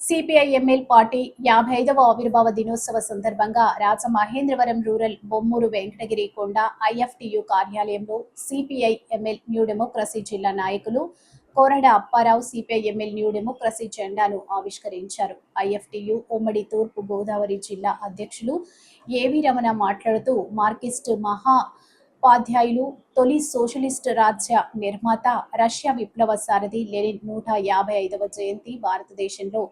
CPI-ML party 55వ ఆవిర్భావ దినోత్సవ సందర్భంగా రాజమహేంద్రవరం రూరల్ బొమ్మూరు వెంకటగిరి కొండ ఐఎఫ్టియు కార్యాలయంలో సిపిఐ-ఎంఎల్ న్యూ డెమోక్రసీ జిల్లా నాయకులు కోరడ అప్పారావు సిపిఐ-ఎంఎల్ న్యూ డెమోక్రసీ జెండాను ఆవిష్కరించారు. ఐఎఫ్టియు ఉమ్మడి తూర్పు గోదావరి జిల్లా అధ్యక్షులు ఏవి రమణ మాట్లాడుతూ మార్కిస్ట్ ఉపాధ్యాయులు, తొలి సోషలిస్ట్ రాజ్య నిర్మాత, రష్యా విప్లవ సారథి లెనిన్ 155వ జయంతి భారతదేశంలో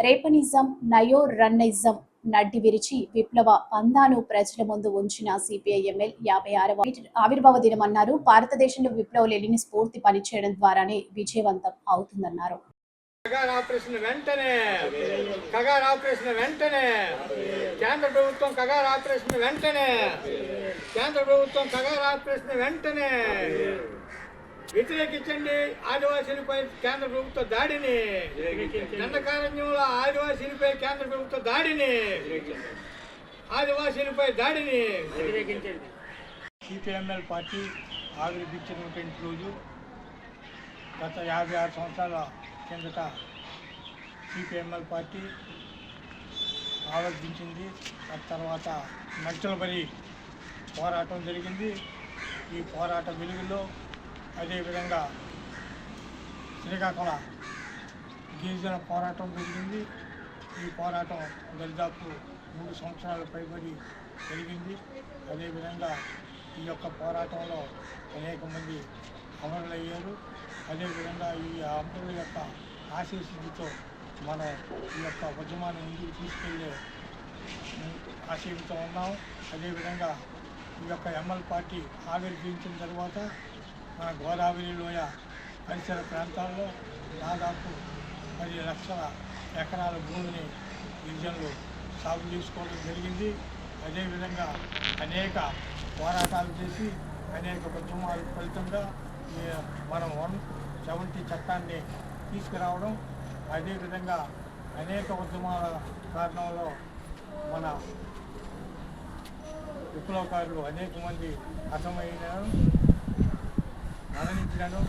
రేపనిజం, నయోరన్నిజం నడ్డి విరిచి విప్లవ పందాను ప్రజల ముందు ఉంచిన సిపిఐ-ఎంఎల్ 56వ ఆవిర్భావ దినమన్నారు. భారతదేశంలో విప్లవ లెనిన్ స్ఫూర్తి పనిచేయడం ద్వారానే విజయవంతం అవుతుందన్నారు. కేంద్ర ప్రభుత్వం కగార్ ఆపరేషన్ వెంటనే వ్యతిరేకించండి. ఆదివాసీలపై కేంద్ర ప్రభుత్వ దాడిని, దండకారణ్యంలో ఆదివాసీలపై కేంద్ర ప్రభుత్వ దాడిని, ఆదివాసీలపై దాడిని వ్యతిరేకించండి. సిపిఎంఎల్ పార్టీ ఆవిర్భించినటువంటి రోజు గత 56 సంవత్సరాల కిందట సిపిఎంఎల్ పార్టీ ఆవిర్భించింది. ఆ తర్వాత నక్సల్బరీ పోరాటం జరిగింది. ఈ పోరాట వెలుగులో అదేవిధంగా శ్రీకాకుళం గిరిజన పోరాటం జరిగింది. ఈ పోరాటం దాదాపు 3 సంవత్సరాల పైబడి జరిగింది. అదేవిధంగా ఈ యొక్క పోరాటంలో అనేక మంది అమరులయ్యారు. అదేవిధంగా ఈ అమరుల యొక్క ఆశీస్సులతో మనం ఈ యొక్క ఉద్యమాన్ని ముందుకు తీసుకెళ్లే ఆశయంతో ఉన్నాం. అదేవిధంగా ఈ యొక్క ఎంఎల్ పార్టీ ఆవిర్భవించిన తర్వాత మన గోదావరి లోయ పరిసర ప్రాంతాల్లో దాదాపు 10 లక్షల ఎకరాల భూమిని గిరిజనులు సాగు చేసుకోవడం జరిగింది. అదేవిధంగా అనేక పోరాటాలు చేసి అనేక ఉద్యమాల ఫలితంగా మనం 170 చట్టాన్ని తీసుకురావడం, అదేవిధంగా అనేక ఉద్యమాల కారణంలో మన విప్లవకారులు అనేక మంది మరణించినారు.